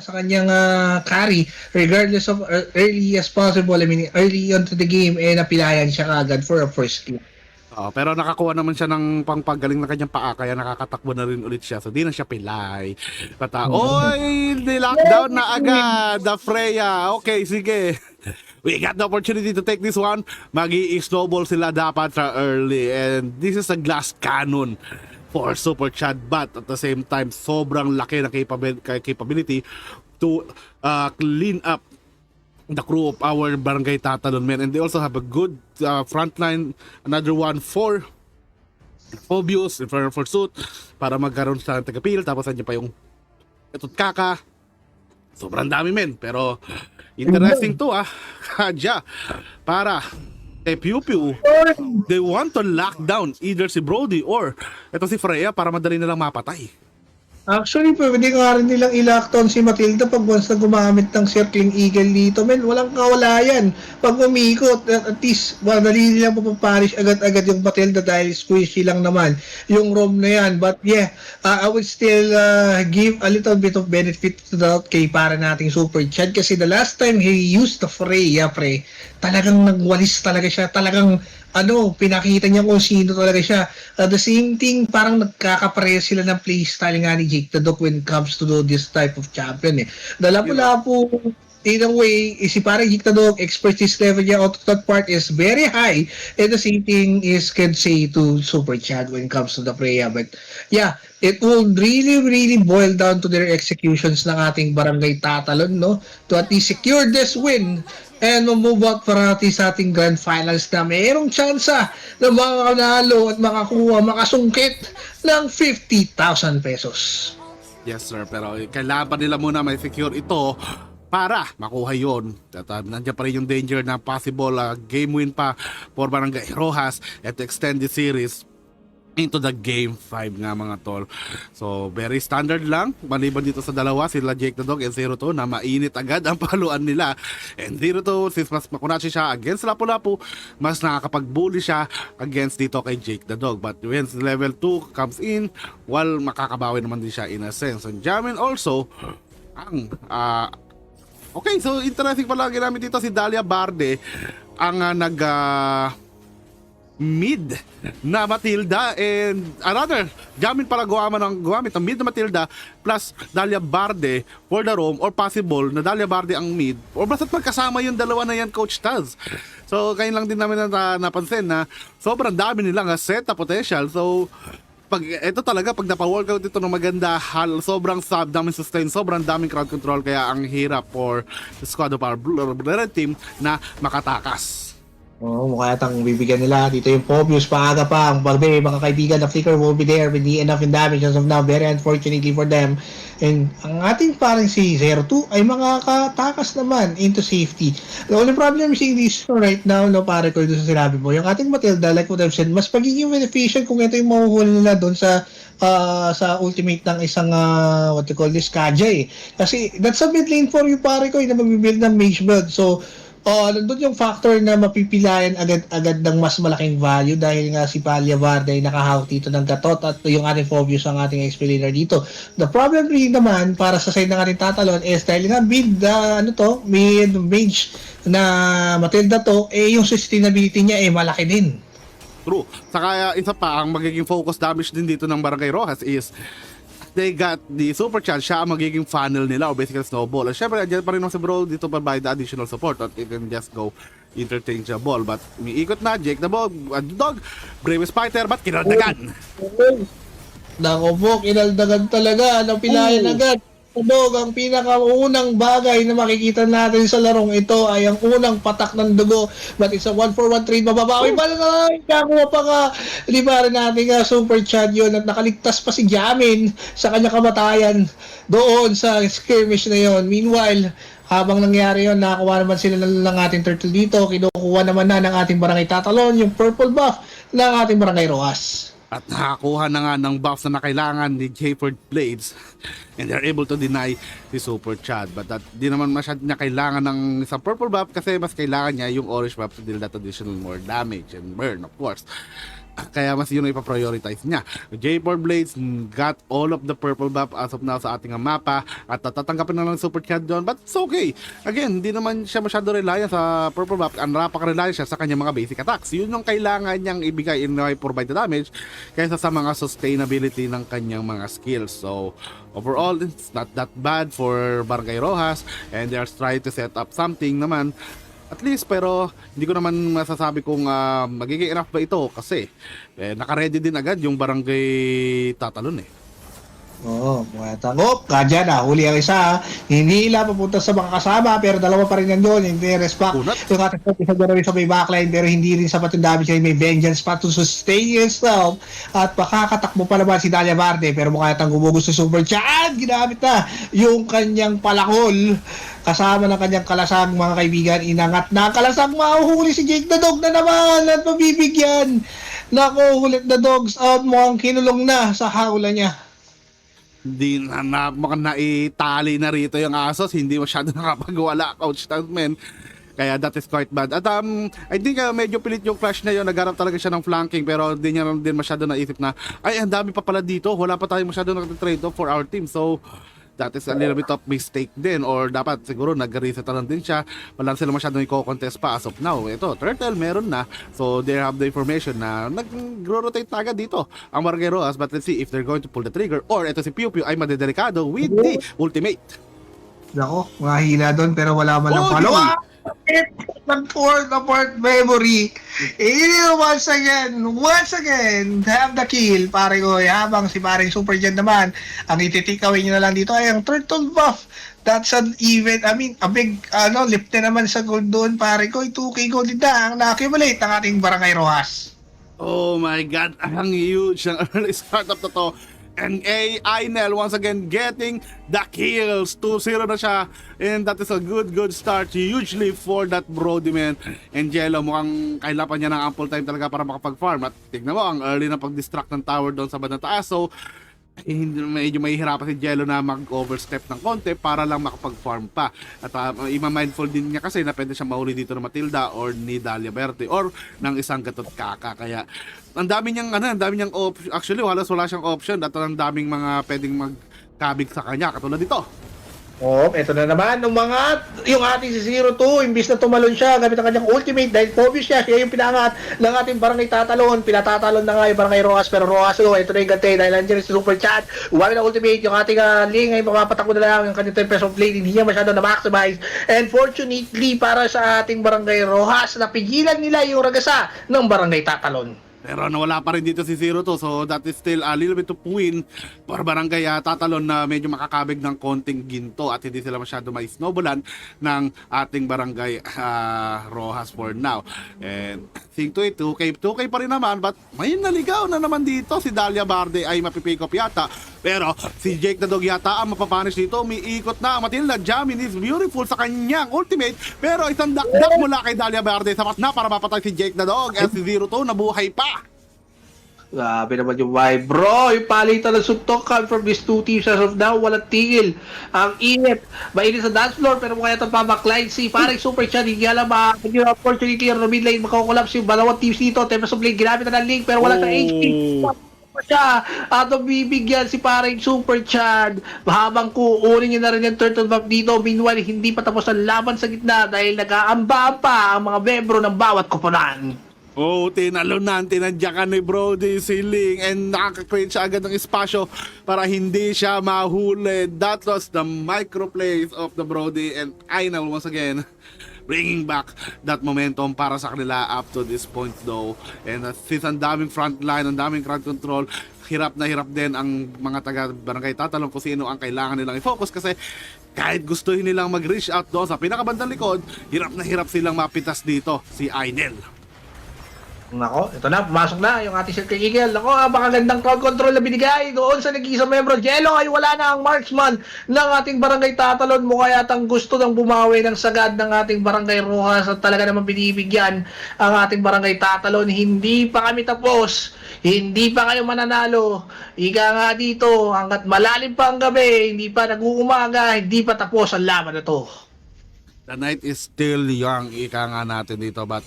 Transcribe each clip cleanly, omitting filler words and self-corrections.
sa kanyang carry regardless of early as possible. I mean, early onto the game, napilayan siya kagad for a first kill. Pero nakakuha naman siya ng pangpagaling na kanyang paa kaya nakakatakbo na rin ulit siya. So di na siya pilay. Oy, lockdown na agad the Freya. Okay, sige. We got the opportunity to take this one. Magi-snowball sila dapat sa early. And this is a glass cannon for Super Chad. But at the same time, sobrang laki na capability to clean up the crew of our barangay Tatalon men, and they also have a good frontline, another one for Phobius for suit para magkaroon sa tagapil, tapos andyan pa yung Etot Kaka. Sobrang dami men, pero interesting to Kadya para kay Pew Pew. They want to lock down either si Brody or ito si Freya para madali na lang mapatay. Actually, pwede nga rin nilang i-lockdown si Matilda pag once na gumamit ng Circling Eagle dito. Men, walang kawalayan. Pag umikot, at least, madali nilang mapaparish agad-agad yung Matilda dahil squishy lang naman yung ROM na yan. But yeah, I would still give a little bit of benefit to the doubt kay para nating Super Chad kasi the last time he used the Freya, talagang nagwalis talaga siya. Talagang pinakita niya kung sino talaga siya. The same thing, parang nagkakapareha sila ng playstyle nga ni Jake the Dog when it comes to this type of champion. The lapu-lapu, in a way, si parang Jake the Dog, expertise level niya, that part is very high. And the same thing is can say to Super Chad when it comes to the Freya. But yeah, it will really boil down to their executions ng ating barangay Tatalon, no? To at least secure this win and move out para sa ating grand finals na mayroong tsansa na makakanalo at makasungkit ng 50,000 pesos. Yes sir, pero kailangan pa nila muna may secure ito para makuha yun. At nandiyan pa rin yung danger na possible game win pa for Barangay Rojas at to extend the series into the game 5 nga mga tol. So very standard lang maliban dito sa dalawa, sila Jake the Dog and 02 na mainit agad ang paluan nila. And 02 since mas makunachi siya against Lapu-Lapu, mas nakakapag-bully siya against dito kay Jake the Dog. But when level 2 comes in, makakabawi naman din siya in a sense. And Jamin also ang okay, so interesting pala ginamit dito si Dahlia Barde ang mid na Matilda and another gamit para gumamit ng mid na Matilda plus Dahlia Barde for the roam or possible na Dahlia Barde ang mid or basta't magkasama yung dalawa na yan Coach Taz. So kayo lang din namin napansin na sobrang dami nilang set potential. So pag napa-workout dito ng maganda, sobrang daming sustain, sobrang daming crowd control kaya ang hirap for the squad of our red team na makatakas. Mukha yatang bibigyan nila. Dito yung Phobius, paaga pa. Ang Barbe, mga kaibigan, the flicker will be there with the enough in damage as of now. Very unfortunately for them. And ang ating parang si 02 ay makakatakas naman into safety. The only problem is this right now, pare ko, doon sa sinabi mo, yung ating Matilda, like what I've said, mas pagiging beneficial kung ito yung mahuhuli nila doon sa ultimate ng isang what you call this, Kaja Kasi that's a mid lane for you, pare ko, na magbibuild ng mage build. So, nandun yung factor na mapipilayan agad-agad ng mas malaking value dahil nga si Dahlia Barde ay nakahawak dito ng gatot at yung ating Phobius ang ating explainer dito. The problem rin naman para sa side ng ating Tatalon is dahil nga mid mage na Matilda to, yung sustainability niya malaki din. True. Saka isa pa, ang magiging focus damage din dito ng Barangay Rojas is they got the Super Chad, siya ang magiging funnel nila o basically snowball. At syempre, andyan pa rin si Bro dito provide additional support at it can just go interchangeable. But umiikot na, Jake the Dog, bravest fighter, but kinaldagan. Nako po, kinaldagan talaga, napilayan agad. Dog, ang pinakaunang bagay na makikita natin sa larong ito ay ang unang patak ng dugo. But it's a 1-for-1 trade, mababawi pa lang. Kakuha pa nga, di ba rin natin Super Chad yun at nakaligtas pa si Jamin sa kanya kamatayan doon sa skirmish na yon. Meanwhile, habang nangyari yon, nakakuha naman sila ng ating turtle dito. Kinukuha naman na ng ating barangay Tatalon yung purple buff ng ating barangay Rojas. At nakakuha na nga ng buffs na kailangan ni Jayford Blades and they're able to deny si Super Chad. But di naman masyad niya kailangan ng isang purple buff kasi mas kailangan niya yung orange buff to deal that additional more damage and burn of course. Kaya mas yun ang ipaprioritize niya. J4 Blades got all of the purple buff as of now sa ating mapa at tatanggapin na lang super chat doon, but it's okay. Again, hindi naman siya masyado reliant sa purple buff, ang napaka-reliant siya sa kanyang mga basic attacks. Yun yung kailangan niyang ibigay in order provide the damage kaysa sa mga sustainability ng kanyang mga skills. So overall, it's not that bad for Barangay Rojas, and they are trying to set up something naman at least, pero hindi ko naman masasabi kung magiging enough ba ito kasi naka-ready din agad yung Barangay Tatalon eh. Oo, matangop. Kadyan huli ang isa. Hindi ila papunta sa mga kasama, pero dalawa pa rin nandun. Hindi respect. Kunat. Yung ating isa dyan rin sa may backline, pero hindi rin sapat yung damage niya. May vengeance pa to sustain yourself. At pakakatakbo pa naman si Dalia Verde, pero mukha yatang gumugos sa super chat. Ginamit na yung kanyang palakol. Kasama ng kanyang kalasang, mga kaibigan, inangat na kalasang, mahuhuli si Jake the Dog na naman at mabibigyan. Nako, hulit na dogs out, mukhang kinulong na sa hawla niya. Hindi na mukhang naitali na rito yung Asos, hindi masyado nakapagwala Coach Tagman. Kaya that is quite bad. At I think medyo pilit yung flash na yun, nagharap talaga siya ng flanking, pero hindi niya din masyado naisip na ay ang dami pa pala dito, wala pa tayo masyado nag-trade off for our team. So that is a little bit of mistake din, or dapat siguro nag-reset na lang din siya. Wala sila masyadong i-contest pa as of now. Ito, Turtle meron na, so they have the information na nag-rotate agad dito ang Barangay Rojas, but let's see if they're going to pull the trigger, or ito si Pew Pew ay madedelikado with the ultimate. Nako, mga hila doon pero wala man lang follow up. Nag-port memory. Once again, have the kill, pare ko. Habang si paring Super Jen naman, ang ititikawin nyo na lang dito ay ang turtle buff. That's an event, I mean, a big, lift na naman sa gold doon, pare ko. 2K gold na ang na-accumulate ng ating Barangay Rojas. Oh my God, ang huge ang early startup na to. And Ainel once again getting the kills. 2-0 na siya. And that is a good start. Huge leap for that Brody man. And Jello mukhang kailangan pa niya ng ample time talaga para makapag-farm. At tignan mo, ang early na pag-distract ng tower doon sa bandang taas. So medyo mahihirapan si Jello na mag-overstep ng konti para lang makapag-farm pa. At ima-mindful din niya kasi na pwede siya mahuli dito ng Matilda or ni Dalia Verde or ng isang Gatot Kaka. Kaya ang dami niyang option. Actually halos wala siyang option at ang daming mga pwedeng magkabig sa kanya katulad dito. Eto na naman yung ating si 02, imbis na tumalon siya gamit ang kanyang ultimate dahil obvious siya yung pinangat ng ating Barangay Tatalon. Pinatatalon na nga yung Barangay Rojas, pero Rojas ito na yung gante dahil nandiyan si Super Chat. Wala na ultimate yung ating Ling ay mapapatakbo na lang yung kanyang 10 of plate, hindi niya masyado na maximize. And fortunately para sa ating Barangay Rojas, napigilan nila yung ragasa ng Barangay Tatalon. Pero nawala pa rin dito si 02, so that is still a little bit of win for Barangay Tatalon na medyo makakabig ng konting ginto at hindi sila masyado mai-snowballan ng ating Barangay Rojas for now. And think to it, 2K pa rin naman, but may naligaw na naman dito. Si Dalia Verde ay mapipick up yata, pero si Jake the Dog yata ang mapapanish dito. Umiikot na ang Matilda. Jamin is beautiful sa kanyang ultimate, pero isang dakdak mula kay Dalia Verde sapat na para mapatay si Jake the Dog, at si 02 nabuhay pa. Grabe naman yung vibe, bro. Yung palitan ng suntokan from these two teams as of now, walang tigil. Ang init. Mainit sa dance floor, pero mukha itong pabackline. Si parang Super Chan, hindi alam yung opportunity or mid lane, makakolapse yung dalawang teams dito. Tempest of Lane, ginamit na ng link, pero wala sa HP. Siya at bibigyan si parang Super Chan habang kuunin niya na rin yung turtle buff dito. Meanwhile, hindi pa tapos ang laban sa gitna dahil nag-aamba pa ang mga membro ng bawat koponan. Tinadyakan ni Brody si Ling and nakaka-create siya agad ng espasyo para hindi siya mahuli. That was the microplays of the Brody, and Ainel once again bringing back that momentum para sa kanila up to this point though. And since ang daming front line, ang daming crowd control, hirap na hirap din ang mga taga Barangay Tatalon kung sino ang kailangan nilang i-focus, kasi kahit gustuhin nilang mag-reach out doon sa pinakabandang likod, hirap na hirap silang mapitas dito si Ainel. Nako, ito na, pumasok na yung ating Circle Eagle. Nako, napakagandang crowd control na binigay doon sa nag-iisang membro. Jello ay wala na ang marksman ng ating Barangay Tatalon. Mukha yatang gusto ng bumawi ng sagad ng ating Barangay Rojas at talaga naman binibigyan ang ating Barangay Tatalon. Hindi pa kami tapos. Hindi pa kayo mananalo. Ika nga dito, hanggat malalim pa ang gabi, hindi pa nag-uumaga, hindi pa tapos ang laban na to. The night is still young, ika nga natin dito, but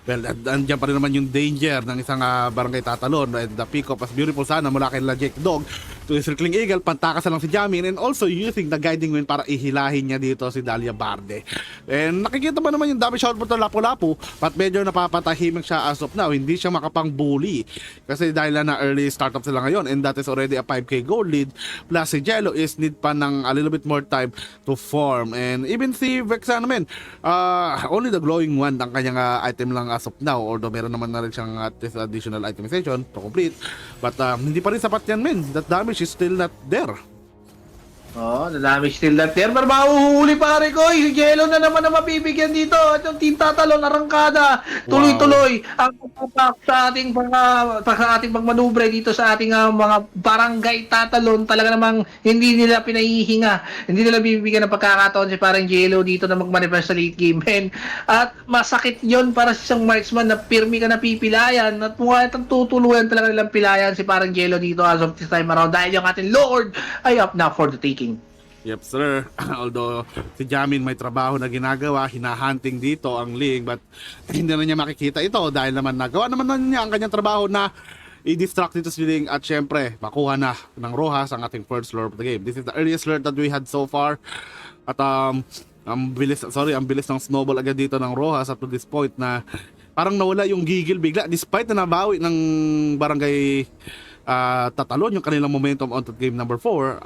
Well, andyan pa rin naman yung danger ng isang barangay tatalon, and the pick up as beautiful sana mula kay Jake Dog to Circling Eagle, pantakas na lang si Jamin, and also using the guiding wind para ihilahin niya dito si Dahlia Barde. And nakikita ba naman yung damage output ng Lapu-Lapu, but medyo napapatahimik siya as of now, hindi siya makapang-bully kasi dahil na early startup sila ngayon, and that is already a 5k gold lead, plus si Jello is need pa ng a little bit more time to form, and even si Vexa naman, only the glowing wand ang kanyang item lang as of now, although meron naman na rin siyang additional itemization to complete, but hindi pa rin sapat yan, men. That damage is still not there. Oh, the damage still not there. Pero mahuhuli pare ko. Si Jello na naman na mabibigyan dito. At yung team tatalon, arangkada. Tuloy-tuloy. Ang pagpapak sa ating pagmanubre dito sa ating mga barangay tatalon, talaga namang hindi nila pinahihinga. Hindi nila bibigyan ng pagkakataon si parang Jello dito na magmanifest sa late game. And, at masakit yon para sa isang marksman na pirmi ka na pipilayan. At mukha itang tutuluyan talaga nilang pilayan si parang Jello dito as of this time around. Dahil yung ating Lord ay up now for the taking. Yep, sir. Although si Jamin may trabaho na ginagawa, hinahunting dito ang Ling, but hindi na niya makikita ito dahil naman nagawa naman na niya ang kanyang trabaho na i-distract dito si Ling, at syempre makuha na ng Rojas ang ating first lure of the game. This is the earliest lure that we had so far. At ang bilis ng snowball agad dito ng Rojas up to this point na parang nawala yung gigil bigla despite na nabawi ng barangay tatalon yung kanilang momentum on to game number 4,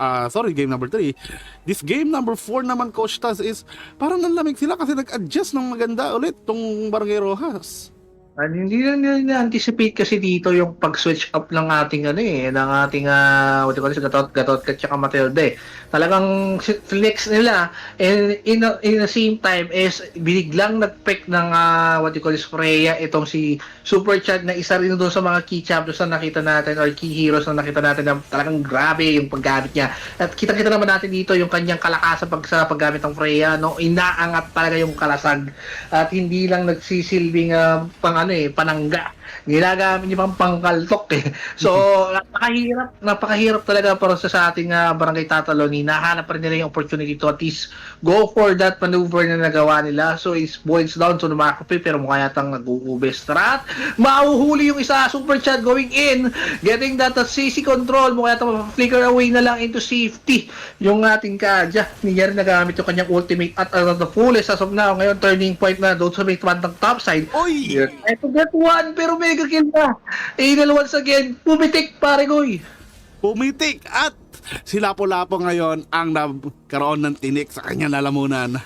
game number 3. This game number 4 naman, Coach Taz, is parang nanlamig sila kasi nag-adjust ng maganda ulit tong Barangay Rojas. Hindi na na-anticipate kasi dito yung pag-switch up ng ating what you call this, Gatot at saka Matilde. Talagang flex nila, and in the same time is biglang nag-pick ng what you call this, Freya, itong si Super Chad na isa rin doon sa mga key champions na nakita natin or key heroes na nakita natin na talagang grabe yung paggamit niya. At kita-kita naman natin dito yung kanyang kalakasan sa paggamit ng Freya, no? Inaangat talaga yung kalasag at hindi lang nagsisilbing panangga. Ginagamit niya pang pangkaltok eh. So, napakahirap talaga para sa ating barangay tatalon. Hinahanap pa rin nila yung opportunity to at least go for that maneuver na nagawa nila. So, it boils down to Numakapi, pero mukha yatang nag-uubes. Strat, mauhuli yung isa, Super Chat going in, getting that CC control, mukha yatang flicker away na lang into safety yung ating Kaja. Hindi niya rin nagamit yung kanyang ultimate at the fullest as of now. Ngayon, turning point na doon sa may bandang top side. Oy! I forgot one, pero mega kill na. Anal once again, pumitik pare koy. Pumitik at si Lapu-Lapu ngayon ang nagkaroon ng tinik sa kanyang lalamunan.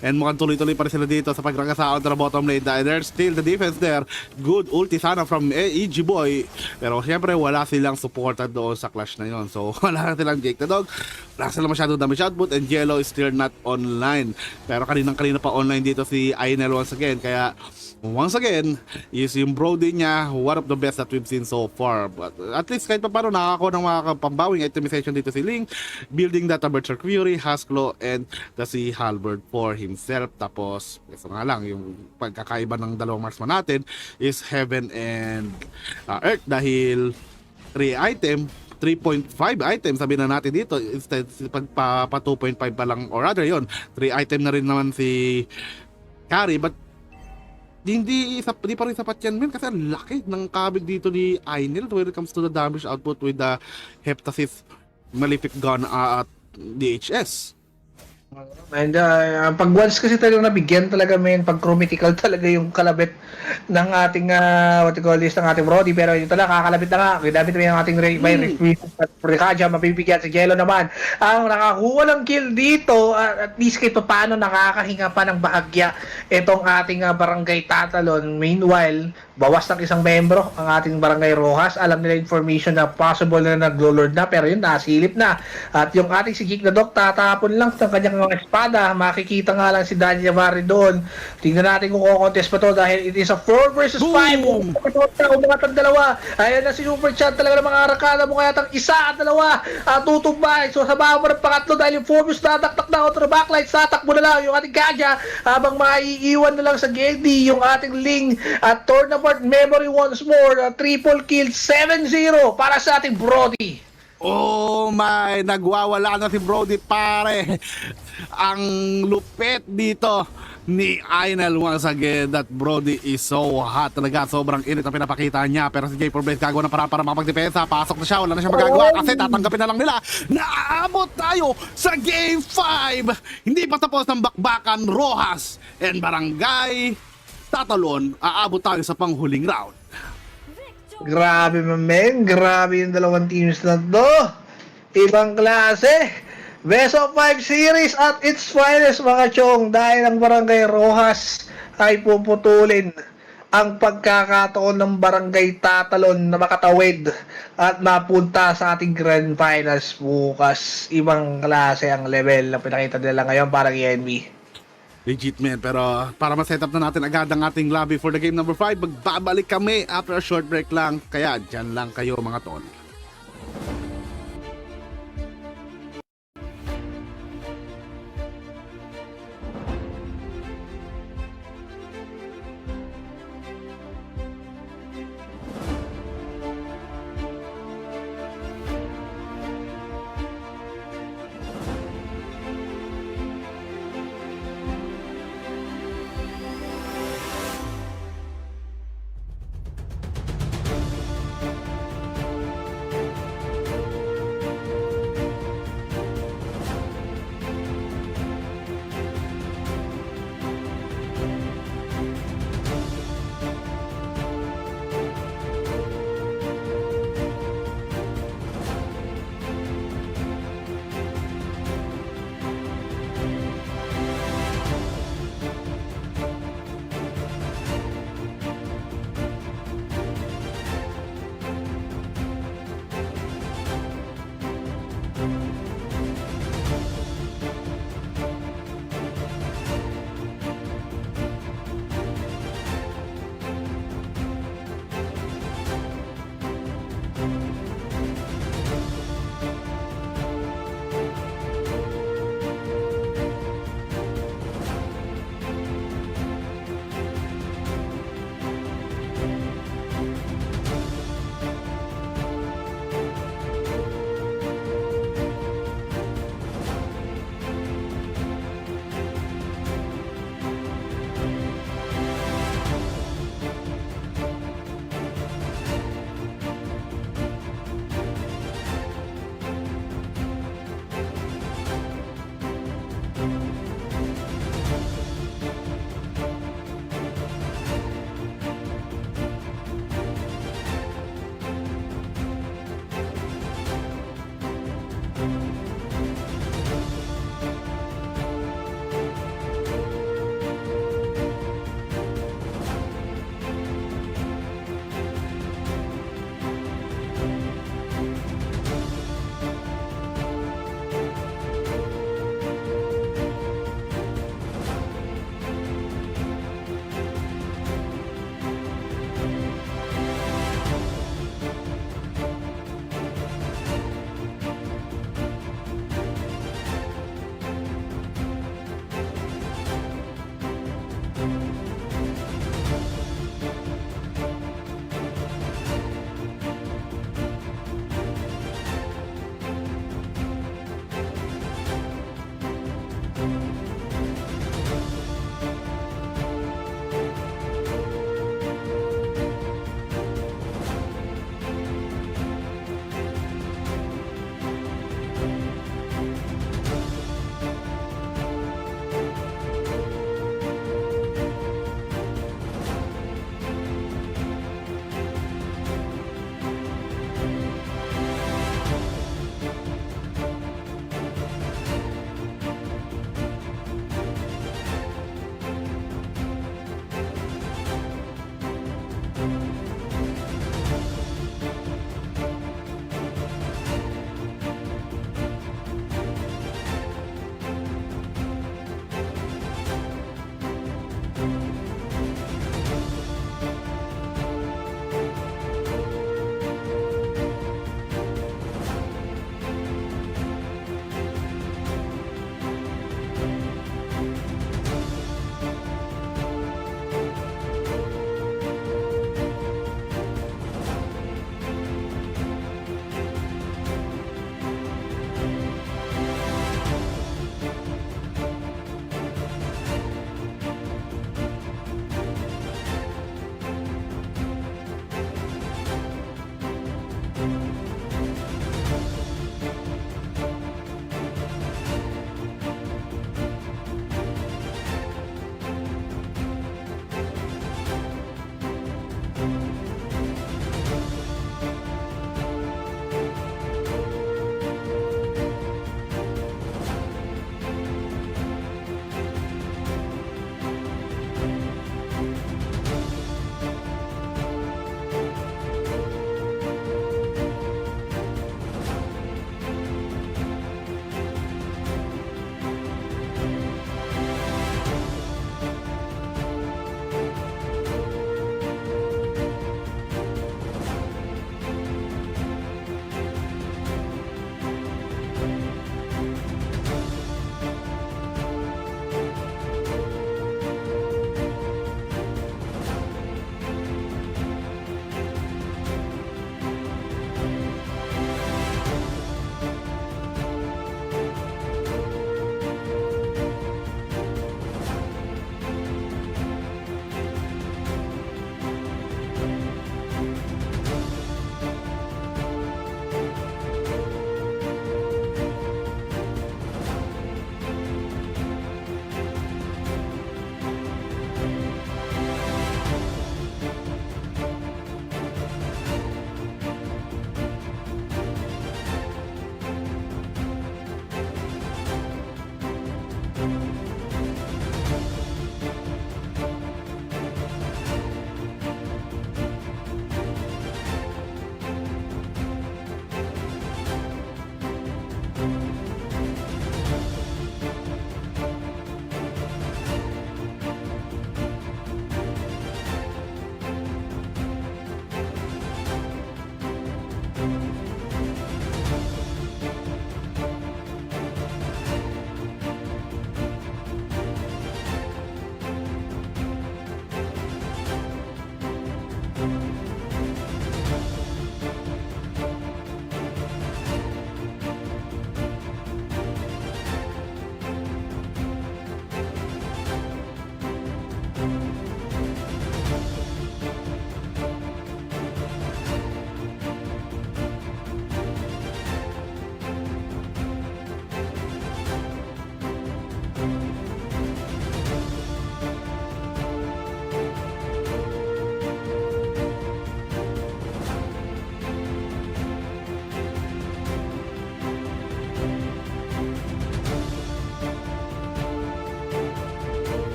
And mukhang tuloy-tuloy pa rin sila dito sa pagrangasaon sa bottom lane. There's still the defense there. Good ulti sana from EG Boy. Pero syempre wala silang supported doon sa clash na yon. So wala silang Jake the Dog. Wala silang masyado damage output, and Jello is still not online. Pero kanina pa online dito si Ainel once again. Kaya once again, is yung Brody niya one of the best that we've seen so far. But at least kahit pa paano nakakakuha ng mga pambawing itemization dito si Ling, building that Berserk Fury, Hasklo, and the si Halberd for himself. Tapos, ito nga lang, yung pagkakaiba ng dalawang marksman natin is Heaven and Earth dahil 3.5 items sabi na natin dito, instead pa 2.5 pa lang, or rather yon 3 item na rin naman si Carry, but hindi pa rin sapat yan, men, kasi ang laki ng kabig dito ni Ainel when it comes to the damage output with the Heptasis Malefic Gun at DHS. And pag once kasi talagang nabigyan talaga, men, pag chromatical talaga yung kalabit ng ating what you call this, ng ating Brody, pero ito lang kakalabit na nga, ginamit naman yung ating by Rekaja, mabibigyan si Jello naman ang nakakuha ng kill dito, at least kahit paano nakakahinga pa ng bahagya itong ating barangay tatalon. Meanwhile, bawas ng isang membro ang ating Barangay Rojas. Alam nila information na possible na nag-lord na, pero yun, nasilip na. At yung ating si Geek na Doc, tatapon lang ng kanyang mga espada. Makikita nga lang si Daniel Javari doon. Tingnan natin kung kukontest pa to dahil it is a 4 versus 5. Umangat ang dalawa. Ayan na si Super Chat, talaga ng mga arakada mo, kaya tang isa at dalawa tutumbay. So sabahan mo ng pangatlo dahil yung Phoebus tataktak na out of the backlight. Satakbo na lang yung ating Kaja habang maiiwan na lang sa GD yung ating Ling at tournament memory once more. Triple kill, 7-0 para sa ating Brody. Oh my, nagwawala na si Brody, pare. Ang lupet dito ni Ainel once again. That Brody is so hot talaga. Sobrang init ang pinapakita niya. Pero si Jay Forbes gagawa ng paraan para makapagdepensa. Pasok na siya. Wala na siya magagawa kasi tatanggapin na lang nila. Naabot tayo sa Game 5. Hindi pa tapos ng bakbakan. Rojas and Barangay tatalon. Aabot tayo sa panghuling round. Grabe men, grabe yung dalawang teams na to. Ibang klase. Best of 5 series at its finest mga chong, dahil ang Barangay Rojas ay puputulin ang pagkakataon ng Barangay Tatalon na makatawid at mapunta sa ating Grand Finals bukas. Ibang klase ang level na pinakita nila ngayon para kay NB. Legit man, pero para ma-set up na natin agad ang ating lobby for the game number 5, magbabalik kami after a short break lang. Kaya dyan lang kayo mga tol.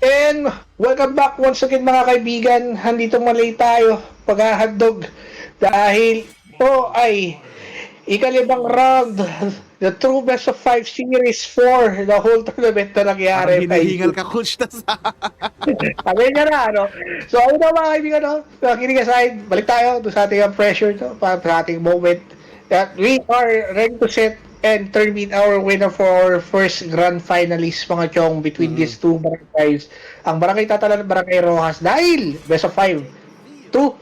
And welcome back once again mga kaibigan. Handito mali tayo paghahandog dahil ito ay ikalibang round, the true best of 5 series for the whole tournament na Parang nangyari. hinihingal ka, coach, na sa... Sabi niya na, ano? So, ano na mga kaibigan, no? Kinig aside, balik tayo doon sa ating pressure, no? Para sa ating moment that we are ready to set and determine our winner for our first grand finalist, mga chong, between these two barangays. Ang barangay Tatalan at Barangay Rojas dahil best of 5.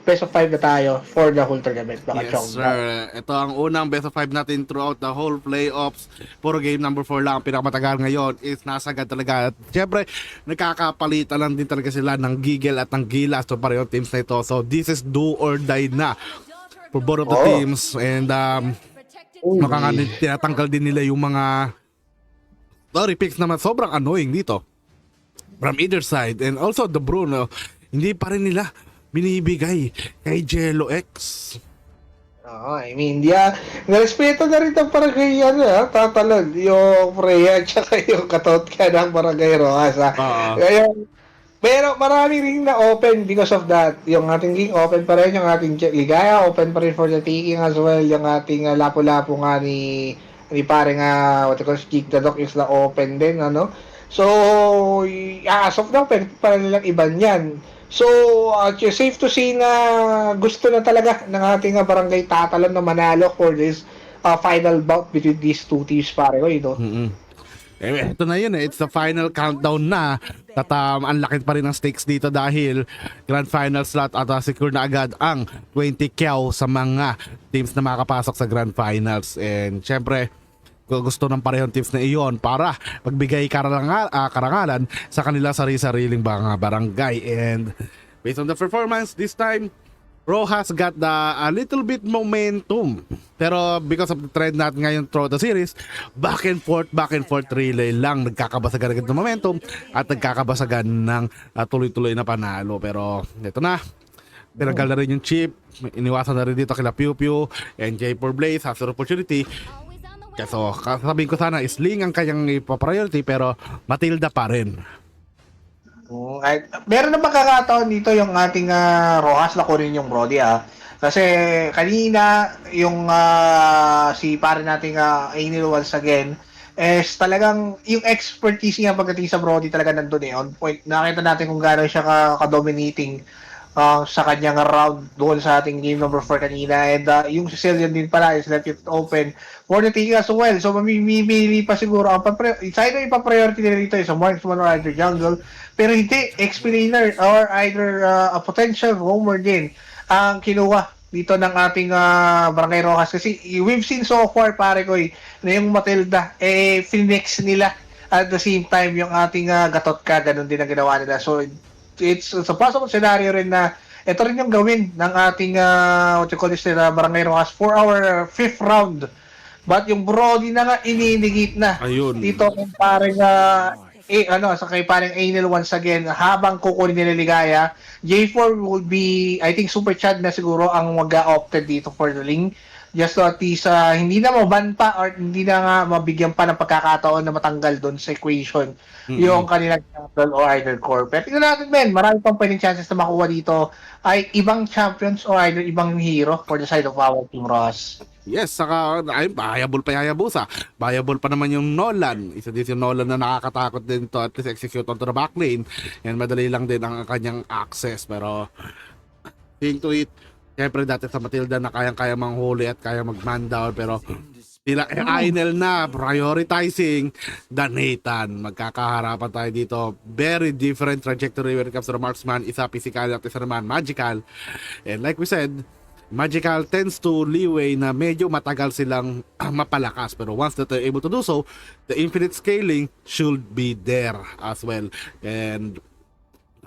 Best of 5 na tayo for the whole tournament, mga Yes, chong. sir. Ito ang unang best of 5 natin throughout the whole playoffs. Puro game number 4 lang. Ang pinakamatagal ngayon is nasagad talaga. At syempre, nagkakapalitan lang din talaga sila ng gigil at ng gilas. So, pareho teams na ito. So, this is do or die na for both of the teams. And, tinatanggal din nila yung mga story picks naman sobrang annoying dito from either side. And also, the Bruno, hindi pa rin nila binibigay kay Jello X. I mean, narespeto na rin ang barangay Tatalan, yung Freya at saka yung Katotka ng Barangay Rojas. Ngayon, pero marami rin na open because of that. Yung ating king open pa rin, yung ating Ligaya open pa rin for the taking as well. Yung ating Lapu-Lapu nga ni paring what you call Geek the Doc is na open din, ano. So, as of now, pwede pa nilang iban yan. So, safe to say na gusto na talaga ng ating barangay Tatalan na manalo for this final bout between these two teams, pare ko, ito. Ito na yun eh. It's the final countdown na. At ang laki pa rin ng stakes dito dahil grand final slot at secure na agad ang 20 kyaw sa mga teams na makapasok sa grand finals. And syempre, gusto ng parehong teams na iyon para magbigay karangalan sa kanila sariling mga barangay. And based on the performance this time, Rojas got a little bit momentum. Pero because of the trend natin ngayon throughout the series, back and forth relay lang. Nagkakabasagan agad ng momentum at nagkakabasagan ng tuloy-tuloy na panalo. Pero ito na, tinagal na rin yung chip. Iniwasan na rin dito kila Pew Pew and J4 Blaze has an opportunity. So, sabihin ko sana, Sling ang kanyang ipa-priority pero Matilda pa rin. Meron na magkakataon dito yung ating Rojas na kunin yung Brody Kasi kanina yung si pare nating Ainil once again is talagang yung expertise niya pagdating sa Brody talaga nandun on point. Nakita natin kung gaano siya ka-dominating sa kanyang round doon sa ating game number 4 kanina. And yung Sicilian din pala is left it open for the taking as well. So mamimili pa siguro ang either ipa-priority nila dito sa marksman or either jungle. Pero hindi, explainer or either a potential roamer din ang kinuha dito ng ating Barangay Rojas. Kasi we've seen so far, pare ko, na yung Matilda, finex nila at the same time yung ating Gatotka, ganun din ang ginawa nila. So, it's a possible scenario rin na ito rin yung gawin ng ating what you call this Barangay Rojas for our 5th round. But yung Brody na nga ininigit na. Ayun. Dito kung parang sa kay parang Ainil once again habang kukunin nila Ligaya, J4 will be, I think Super Chad na siguro ang mag-opted dito for the link. Just to at least hindi na maban pa or hindi na nga mabigyan pa ng pagkakataon na matanggal doon sa equation yung kanilang champion or either core. Pero tingnan natin, men, marami pang pwedeng chances na makuha dito ay ibang champions or either ibang hero for the side of our team, Ross. Yes, saka ay viable pa Hayabusa. Viable pa naman yung Nolan. Isa din yung Nolan na nakakatakot din to at least execute onto the back lane. And madali lang din ang kanyang access. Pero think to it, siyempre dati sa Matilda na kayang-kaya manghuli at kaya mag-man down. Pero sila Ainel na prioritizing the Nathan. Magkakaharapan tayo dito. Very different trajectory when it comes to the marksman. Isa physical at isa naman magical. And like we said, Magical tends to leeway na medyo matagal silang mapalakas. Pero once that they're able to do so, the infinite scaling should be there as well. And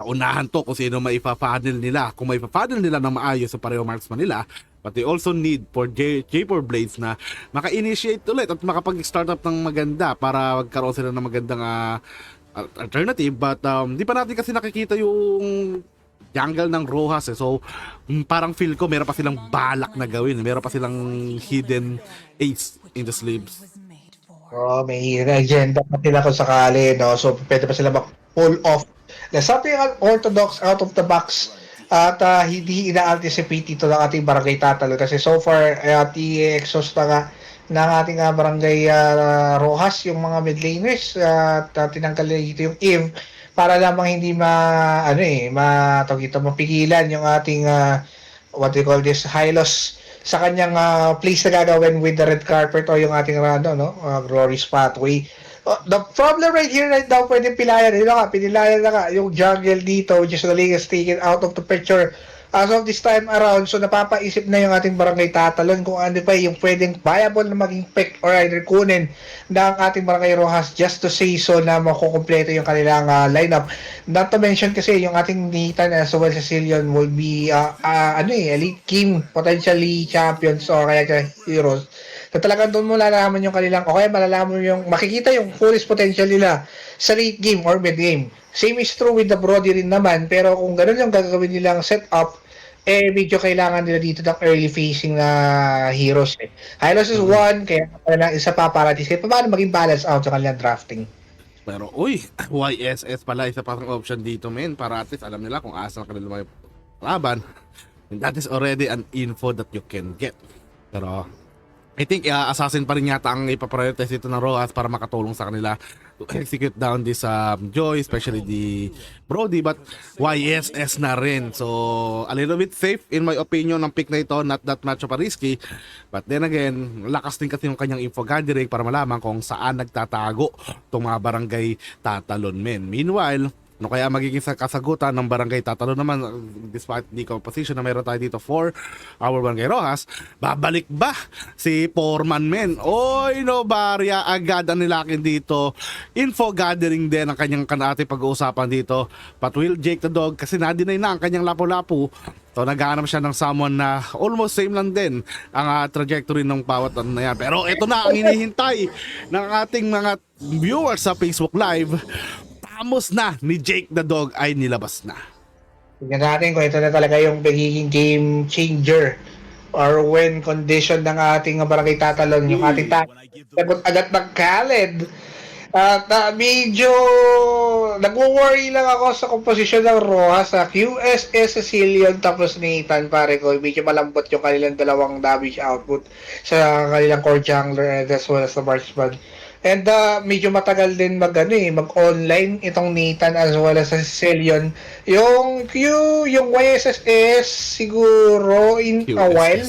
naunahan to kung sino maipa-funnel nila. Kung maipa-funnel nila ng maayos sa pareho marksman nila, but they also need for J4 Blades na maka-initiate ulit at makapag-start up ng maganda para magkaroon sila ng magandang alternative. But di pa natin kasi nakikita yung jungle ng Rojas So parang feel ko meron pa silang balak na gawin. Meron pa silang hidden ace in the sleeves. May agenda pa sila kung sakali, no? So pwede pa sila mag-pull off There's something unorthodox out of the box at hindi ina-anticipate ito ng ating barangay Tatalon kasi so far i-exhaust na nga ng ating barangay Rojas yung mga mid laners at tinanggal na dito yung Eve para lamang hindi mapigilan yung ating what we call this Hylos sa kanyang place na gagawin with the red carpet o yung ating Glory's Pathway. The problem right here right now, pwede pilayan. Pinilayan na nga yung jungle dito, which is the latest taken out of the picture as of this time around. So napapaisip na yung ating barangay Tatalon kung ano pa yung pwedeng viable na maging pick or either kunin ng ating barangay Rojas just to say so na makukumpleto yung kanilang lineup. Not to mention kasi yung ating Nathan as well Sicilian will be elite team, potentially champions o kaya heroes. Na talagang doon mo malalaman yung kanilang, o kaya malalaman mo yung, makikita yung fullest potential nila sa late game or mid game. Same is true with the Brody rin naman, pero kung ganun yung gagawin nilang setup, medyo kailangan nila dito ng early facing na heroes. Hylos is one, kaya lang isa pa para at least paano maging balance out sa kanilang drafting. Pero YSS pala isa pang option dito men para at least alam nila kung asa kanila may laban. And that is already an info that you can get. Pero I think assassin pa rin yata ang ipaprioritize dito ng Rojas para makatulong sa kanila to execute down this Joy, especially the Brody, but YSS na rin. So a little bit safe in my opinion ng pick na ito, not that much of a risky, but then again lakas din kasi yung kanyang info gathering para malaman kung saan nagtatago itong mga barangay Tatalon men. Meanwhile, no kaya magiging kasagutan ng barangay Tatalon naman despite the composition na meron tayo dito for our barangay Rojas, babalik ba si Foreman men? Oy no barya, agad ang nilakin dito. Info gathering din ang kanyang kanati pag-uusapan dito. But will Jake the Dog kasi na-deny na ang kanyang lapu-lapu. So naghahanap siya ng someone na almost same lang din ang trajectory ng bawat ano na yan. Pero ito na ang hinihintay ng ating mga viewers sa Facebook Live. Amos na ni Jake the Dog ay nilabas na. Tingnan natin kung ito na talaga yung magiging game changer or win condition ng ating barangay Tatalon. Yung ating sagot agad ng Khaled. At medyo nag-worry lang ako sa komposisyon ng Rojas sa QSS Sicilian tapos Nathan pare ko. Medyo malambot yung kanilang dalawang damage output sa kanilang core jungler as well as the marksman. And medyo matagal din mag-online itong Nathan as well as sa Sicilian. Yung YSS siguro in a while.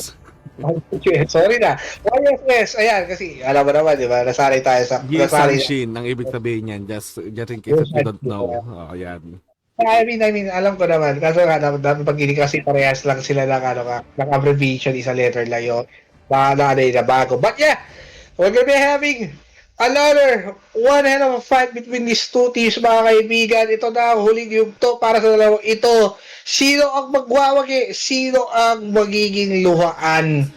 Sorry na. YSS, ayan, kasi alam mo naman, di ba? Nasanay tayo sa... G-Sanshin, ang ibig sabihin niyan, just in case if you don't know. Ayan. I mean, alam ko naman. Kaso nga, pag hindi kasi parehas lang sila ng abbreviation, isa letter lang yun. Na bago. But yeah, we're gonna be having another one hell of a fight between these two teams mga kaibigan. Ito na ang huling yugto para sa dalawang ito. Sino ang magwawagi? Sino ang magiging luhaan?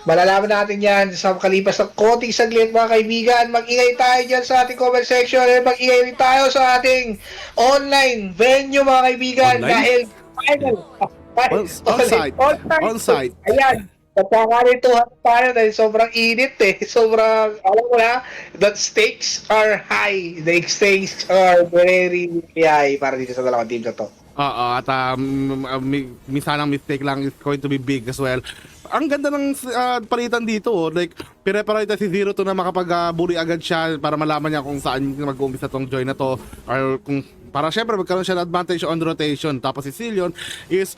Malalaman natin yan sa kalipas ng konting saglit mga kaibigan. Mag-ingay tayo dyan sa ating comment section and mag-ingay rin tayo sa ating online venue mga kaibigan. Online? Dahil final. On-site. Ayan. Pagkakarituhan tayo dahil sobrang init sobrang, alam mo na, the stakes are high. The stakes are very high para dito sa dalawang team na to. At minsan ang mistake lang is going to be big as well. Ang ganda ng palitan dito, like pinaparita si Zero to na makapag-bully agad siya para malaman niya kung saan mag-uumpisa tong join na to or kung para syempre magkaroon siya ng advantage on rotation. Tapos si Sicilian is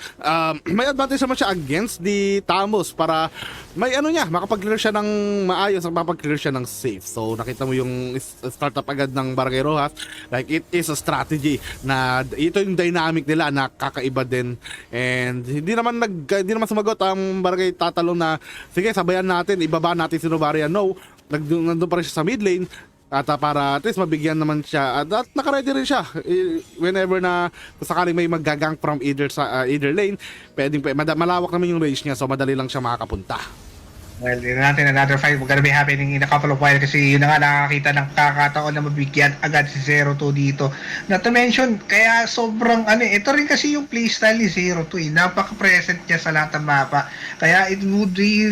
may advantage naman siya against the Tamos para may makapag-clear siya ng maayos at makapag-clear siya ng safe. So nakita mo yung startup agad ng Barangay Rojas, like it is a strategy na ito yung dynamic nila na kakaiba din. And hindi naman sumagot ang Barangay Tatalon na sige sabayan natin, ibaba natin si Novaria. No, nandun pa rin siya sa mid lane. At para at least mabigyan naman siya at naka-ready rin siya whenever na sakaling may maggagang from either lane, malawak naman yung range niya so madali lang siya makakapunta. Well, yun natin another fight. We're gonna be happening in a couple of while kasi yun na nga nakakita ng kakataon na mabigyan agad si 0-2 dito. Not to mention, kaya sobrang ito rin kasi yung playstyle ni 0-2 napaka-present niya sa lahat ng mapa. Kaya it would be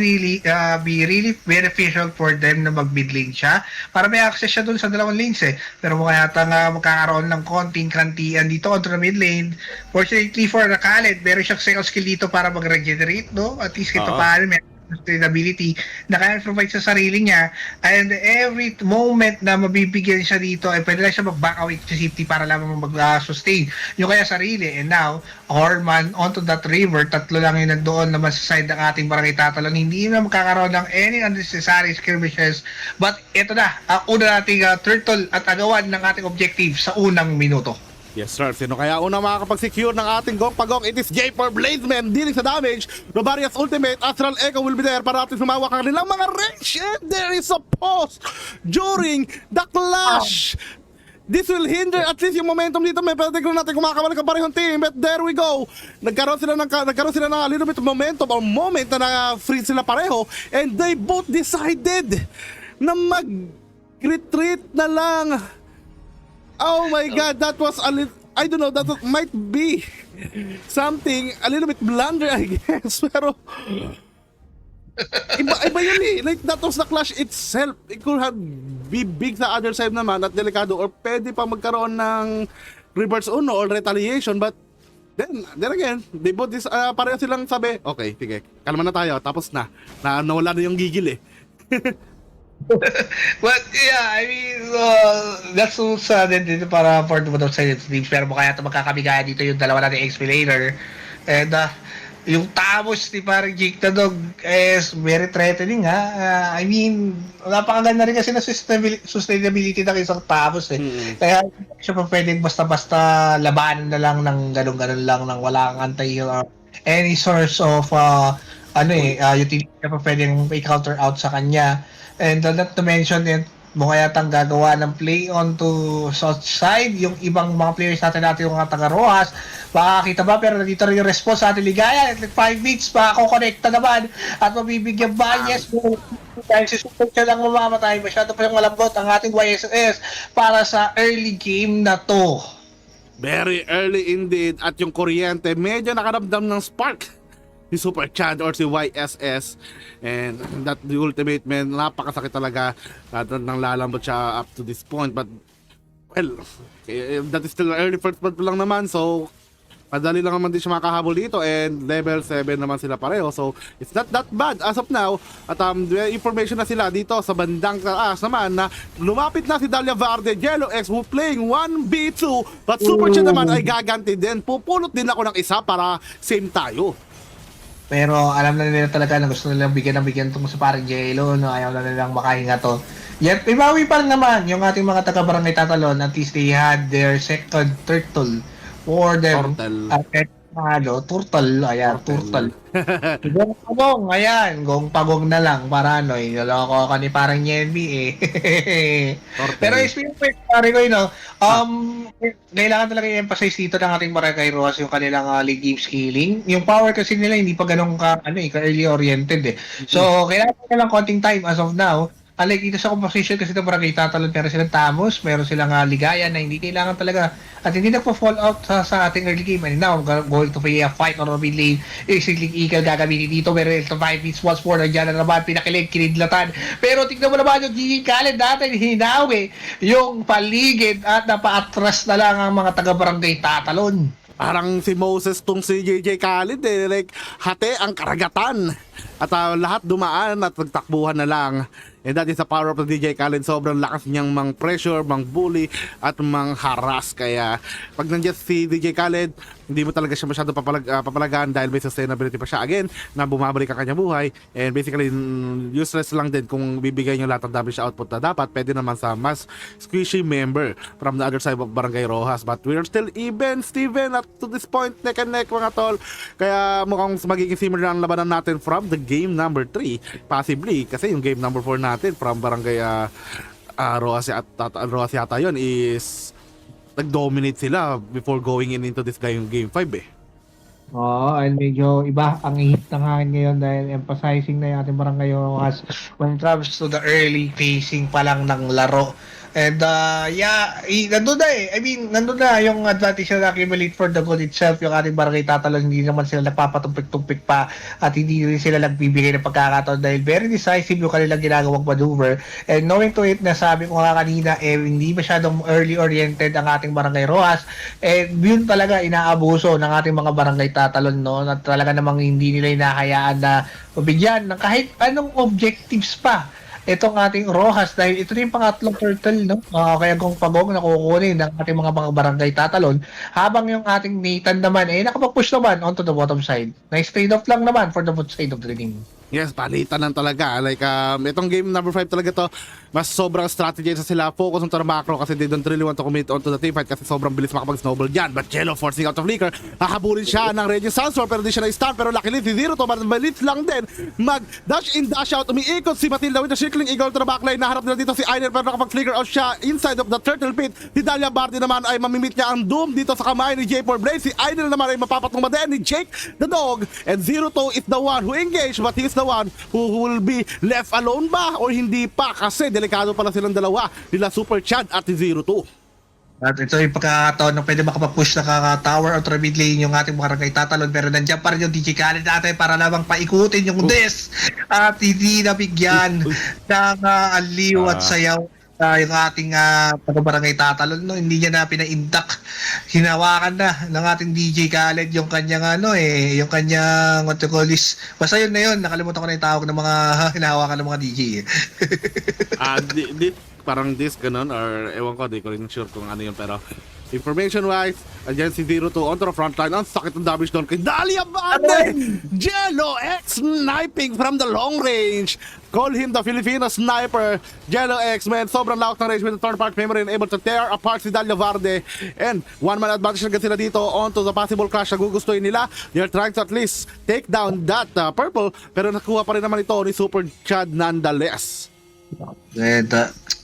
really beneficial for them na mag-mid lane siya para may access siya dun sa dalawang lanes Pero mukha yata nga magkakaroon ng konting krantian dito onto the mid lane. Fortunately for the Khaled, meron siyang second skill dito para mag-regenerate, no? At least ito paano, sustainability na kaya provide sa sarili niya, and every moment na mabibigyan siya dito ay pwede lang siya mag-back away sa safety para lamang mag-sustain yung kaya sarili. And now Horman onto that river, tatlo lang yung nandoon naman sa side ng ating barangay Tatalon, hindi na magkakaroon ng any unnecessary skirmishes. But ito na ang una nating turtle at agawan ng ating objective sa unang minuto. Yes sir, sino kaya unang makakapag-secure ng ating Gong Pagong? It is J4 Blazeman dealing sa damage. Novarius ultimate, Astral Echo will be there para natin sumawak ang kanilang mga range. And there is a pause during the clash. This will hinder at least yung momentum dito. May pwede ko natin kumakabalik ang parehong team. But there we go. Nagkaroon sila ng a little bit of momentum or moment na free sila pareho. And they both decided na mag-retreat na lang. Oh my God, that was a little, I don't know, might be something a little bit blunder, I guess. Pero iba yun Like, that was the clash itself. It could have be big sa other side naman at delikado, or pwede pa magkaroon ng reverse uno or retaliation. But then again, they both pareho silang sabi, okay, sige, kalma na tayo, tapos nawala na yung gigil But yeah, I mean, that's so sudden dito para for the outside teams. Pero mukha yata magkakabigaya dito yung dalawa nating XP laner. And yung tamos ni parang Jake the Dog is very threatening I mean, napakaganda rin kasi na sustainability ng isang tamos Kaya siya pa pwedeng basta-basta labanan na lang ng ganun-ganun lang nang wala kang antay any source of utility na pa pwedeng i-counter out sa kanya. And not to mention din, mukha yatang gagawa ng play onto south side. Yung ibang mga players natin yung mga taga-Rojas, makakita ba? Pero nandito rin yung response sa ating ligaya. At 5 minutes, makakokonekta naman. At mabibigyan ba? Yes, dahil si Super siya lang mamamatay. Masyado pa yung malambot ang ating YSS para sa early game na to. Very early indeed. At yung kuryente, medyo nakaramdam ng spark. Si Super Chad or si YSS, and that the ultimate, man, napakasakit talaga nang lalambot siya up to this point. But well, that is still early first blood lang naman, so madali lang naman din siya makahabol dito, and level 7 naman sila pareho, so it's not that bad as of now. At information na sila dito sa bandang taas naman na lumapit na si Dahlia Verde, Yellow X who playing 1v2, but Super Chad naman ay gaganti din. Pupulot din ako ng isa para same tayo. Pero alam na nila talaga na gusto nilang bigyan itong sa parang Jello, no? Ayaw na nilang makahinga to. Yet, ibawi pa rin naman yung ating mga taga-barangay Tatalon. At least they had their second turtle for them. Turtle. Ayan, turtle. Gong Pagong, ayan. Gong Pagong na lang. Para naloko ka ni parang Yenby Pero speaking of pare ko kailangan talaga i-emphasize dito ng ating barangay Rojas yung kanilang league game scaling. Yung power kasi nila hindi pa ganun ka-early oriented So, kailangan nila lang konting time as of now. Unlike dito sa composition kasi ito barangay Tatalon, meron silang Tamos, meron silang ligaya na hindi kailangan talaga at hindi nagpo-fall out sa ating early game. And now, going to play a fight on the mid lane. Isigling Eagle gagamitin dito, pero ito 5 minutes once more, nandiyan na naman, pinakilig, kinidlatan. Pero tignan mo naman yung GG Khaled natin, hinawi yung paligid at napaatras na lang ang mga taga-barangay Tatalon. Parang si Moses tong si JJ Khaled like hati ang karagatan at lahat dumaan at nagtakbuhan na lang. And that is the power of the DJ Khaled. Sobrang lakas niyang mang pressure, mang bully at mang harass. Kaya pag nandiyan si DJ Khaled, hindi mo talaga siya masyado papalagaan dahil may sustainability pa siya again na bumabalik ang kanyang buhay. And basically useless lang din kung bibigay niyo lahat ng damage output na dapat. Pwede naman sa mas squishy member from the other side of Barangay Rojas. But we're still even, Steven, at to this point, neck and neck mga tol. Kaya mukhang magiging similar ang labanan natin from the game number 3. Possibly, kasi yung game number 4 natin from Barangay Rojas yata yun is nag-dominate sila before going into this game 5 Oo, and medyo iba ang ihip ng hangin ngayon dahil emphasizing na yung ating barangay Rojas when it comes to the early phasing pa lang ng laro. And nandun na eh. I mean, nandun na yung advantage na accumulate for the goal itself. Yung ating barangay tatalon, hindi naman sila nagpapatumpik-tumpik pa at hindi rin sila nagbibigay ng pagkakataon dahil very decisive yung kanilang ginagawang maneuver. And knowing to it na sabi ko nga kanina, hindi masyadong early-oriented ang ating barangay Rojas. And yun talaga inaabuso ng ating mga barangay tatalon, no? Na talaga namang hindi nila inahayaan na mabigyan ng kahit anong objectives pa itong ating Rojas dahil ito na yung pangatlong turtle, no? Kaya kung pagong na kukunin ng ating mga barangay tatalon habang yung ating Nathan naman nakapag-push naman onto the bottom side. Nice trade-off lang naman for the both side of the game. Yes, palitan lang talaga. Like, itong game number 5 talaga to, mas sobrang strategy sa sila. Focus on the macro kasi they don't really want to commit onto the team fight kasi sobrang bilis makapag-snowball dyan. But Jello forcing out of flicker. Hahabulin siya ng Radiant Sunstorm pero di siya na-stun. Pero luckily, si Zero to, malit lang din. Mag-dash in, dash out. Umiikot si Matilda with the circling eagle to the backline. Naharap nila dito si Ainer pero nakapag-flicker out siya inside of the turtle pit. Si Dahlia Bardi naman ay mamimit niya ang doom dito sa kamay ni J4 Blaze. Si Ainer naman ay mapapatong din ni Jake the Dog. And Zero to is the one who engaged but he's the one who will be left alone ba or hindi pa kasi delikado pala silang dalawa nila Super Chad at Zero-2. At ito yung pagkakataon na pwede makapag-push na tower or mid lane yung ating barangay tatalon pero nandiyan pa rin yung DJ Khaled natin para lamang paikutin yung des at hindi nabigyan ng aliw at sayaw yung ating barangay tatalon, no? Hindi niya na pina-intact. Hinawakan na ng ating DJ Khaled yung kanyang yung kanyang what to call this. Basta yun na yun, nakalimutan ko na yung tawag ng mga hinahawakan ng mga DJ. Parang this ganun or ewan ko, di ko rin sure kung ano yun pero information wise, andyan si Zero-2 onto the front line. Ang sakit ng damage doon kay Dahlia Bande! Jello X sniping from the long range. Call him the Filipino sniper. Jello X, man, sobrang lawak ng range with the third part memory and able to tear apart si Dahlia Verde. And one man advantage na sila dito onto the possible crash na gugustuhin nila. They're trying to at least take down that purple pero nakuha pa rin naman ito ni Super Chad nonetheless. And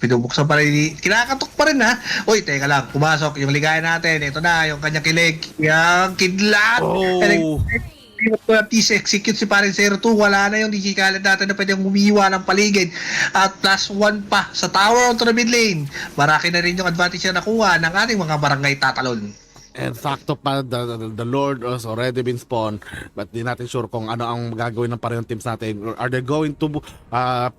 pinubuksan pa rin, kinakatok pa rin ha. Uy, teka lang, pumasok yung ligaya natin. Ito na, yung kanyang kilig, yung kidlat. Oh. Execute si Parin 02, wala na yung DJ Khaled natin na pwedeng umiiwa ng paligid. At +1 pa sa tower onto the mid lane. Maraki na rin yung advantage na nakuha ng ating mga barangay tatalon. And sakto pa, the Lord has already been spawned. But di natin sure kung ano ang gagawin ng parehong teams natin. Are they going to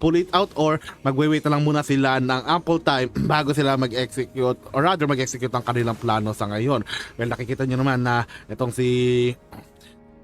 pull it out or magwe-wait na lang muna sila ng ample time bago sila mag-execute or rather mag-execute ang kanilang plano sa ngayon. Well, nakikita nyo naman na itong si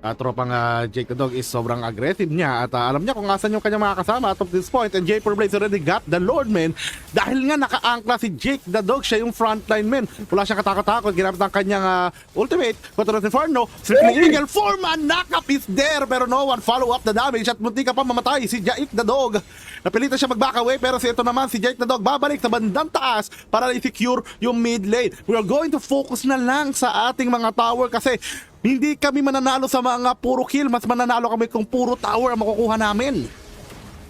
tropang Jake the Dog is sobrang aggressive niya at alam niya kung asan yung kanyang mga kasama at of this point and J4 Blaze already got the Lord man dahil nga naka-angkla si Jake the Dog, siya yung frontline man, wala siyang katakot ginamit ang kanyang ultimate contra Inferno, Circling Eagle, 4-man knock-up is there pero no one follow up the damage at munti ka pa mamatay si Jake the Dog. Napilitan siya mag-back away pero ito naman si Jake the Dog babalik sa bandang taas para i-secure yung mid lane. We are going to focus na lang sa ating mga tower kasi hindi kami mananalo sa mga puro kill, mas mananalo kami kung puro tower ang makukuha namin.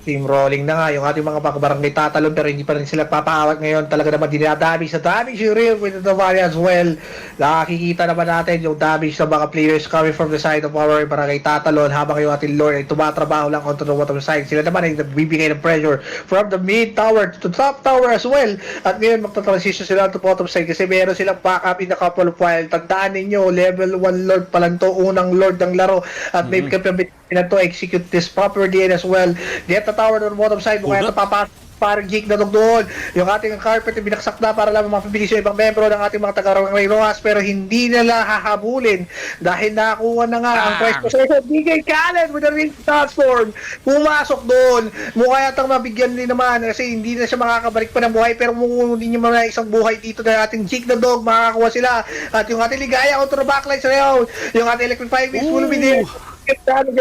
Steamrolling na nga yung ating mga barangay tatalon pero hindi pa rin sila papawag ngayon. Talaga naman dinadamage sa damage yung real with the valley as well. Nakikita naman natin yung damage ng mga players coming from the side of our barangay tatalon habang yung ating Lord ay tumatrabaho lang onto the bottom side. Sila naman ay nagbibigay ng pressure from the mid tower to the top tower as well. At ngayon magta-transition sila to bottom side kasi meron silang backup in a couple of while. Tandaan ninyo, level 1 Lord pa lang to, unang Lord ng laro at may kapability na to execute this properly as well. Get the tower on the bottom side, kaya ito papasok parang Jake na doon. Yung ating carpet binaksak na para lang mapabilis yung ibang membro ng ating mga taga-Barangay Rojas pero hindi nila hahabulin dahil nakakuha na nga ang first possession. DJ Khaled with a ring transform. Pumasok doon. Mukha yatang mabigyan din naman kasi hindi na siya makakabalik pa ng buhay pero hindi niya mga isang buhay dito na ating Jake the Dog makakakuha sila. At yung ating ligaya contra backline sa ngayon. Yung ating electrifying wings will be there.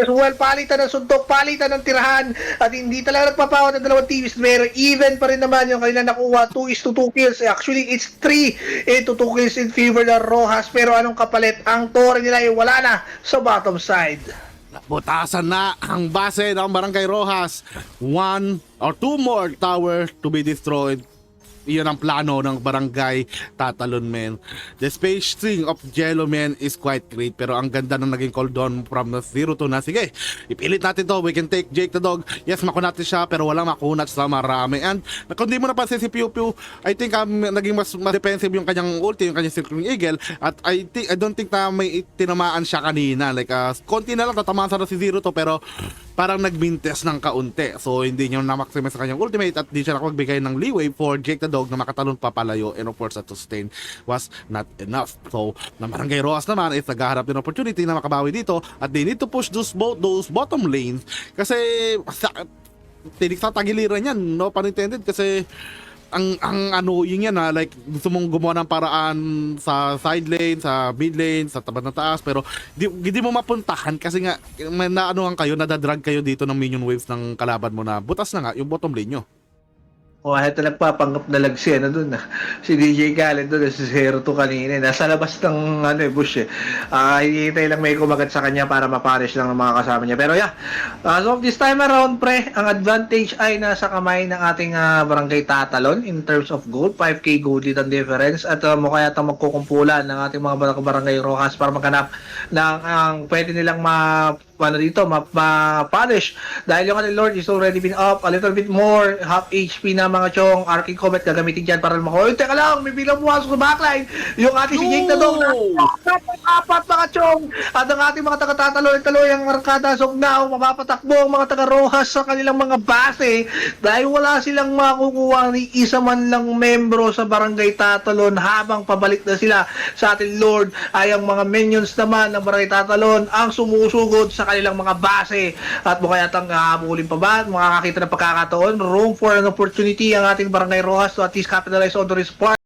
Well, palitan ng suntok, palitan ng tirahan at hindi talaga nagpapawat ng dalawang teams pero even pa rin naman yung kanila nakuha 2-2 kills. Actually, it's 3-2 kills in favor ng Rojas pero anong kapalit? Ang tore nila ay wala na sa bottom side. Butasan na ang base ng Barangay Rojas. 1 or 2 more tower to be destroyed. Iyon ang plano ng Barangay Tatalon, men. The spacing of Jello, men, is quite great. Pero ang ganda ng naging call doon from the 0 to na. Sige, ipilit natin to. We can take Jake the Dog. Yes, makunat siya, pero walang makunat sa marami. And kung di mo napansin si Pew Pew, I think naging mas defensive yung kanyang ulti, yung kanyang Circling Eagle. At I don't think na may tinamaan siya kanina. Like, konti na lang, tatamaan sana si Zero to, pero parang nagmintes ng kaunti. So, hindi niya na-maximize sa kanyang ultimate at di siya nakapagbigay ng leeway for Jake the Dog na makatalon papalayo, and of course that sustain was not enough. So, na Barangay Rojas naman is naghaharap din opportunity na makabawi dito at they need to push those bottom lanes kasi tinik sa tagiliran yan, no pun intended, kasi ang ano yun yan like gusto mong gumawa ng paraan sa side lane, sa mid lane, sa tapat na taas, pero hindi mo mapuntahan kasi nga may naanuhan kayo, nadadrag kayo dito ng minion waves ng kalaban mo na butas na nga yung bottom lane nyo. O kahit na nagpapanggap na lag si si DJ Khaled doon, si Zero to kanina, nasa labas ng bush eh. Hihintay lang may kumagat sa kanya para maparish lang ng mga kasama niya. Pero yeah, so this time around pre, ang advantage ay nasa kamay ng ating Barangay Tatalon in terms of gold, 5k gold lead ang difference, at mukha yata magkukumpulan ng ating mga Barangay Rojas para maghanap ng pwede nilang ma-punish dahil yung ating Lord is already been up a little bit more, half HP na mga chong. Arcing Comet gagamitin dyan para makuha. Teka lang, may bilang pumasok sa backline yung ating si Jake the Dog na apat mga chong, at ang ating mga taga-tataloy ang arkada. So now mapapatakbo ang mga taga-Rojas sa kanilang mga base dahil wala silang makukuha ni isa man lang membro sa Barangay Tatalon. Habang pabalik na sila sa ating Lord ay ang mga minions naman ng Barangay Tatalon ang sumusugod sa kanilang mga base, at mukha yatang habulin pa ba, makakakita ng pagkakataon, room for an opportunity ang ating Barangay Rojas to at least capitalize on the response.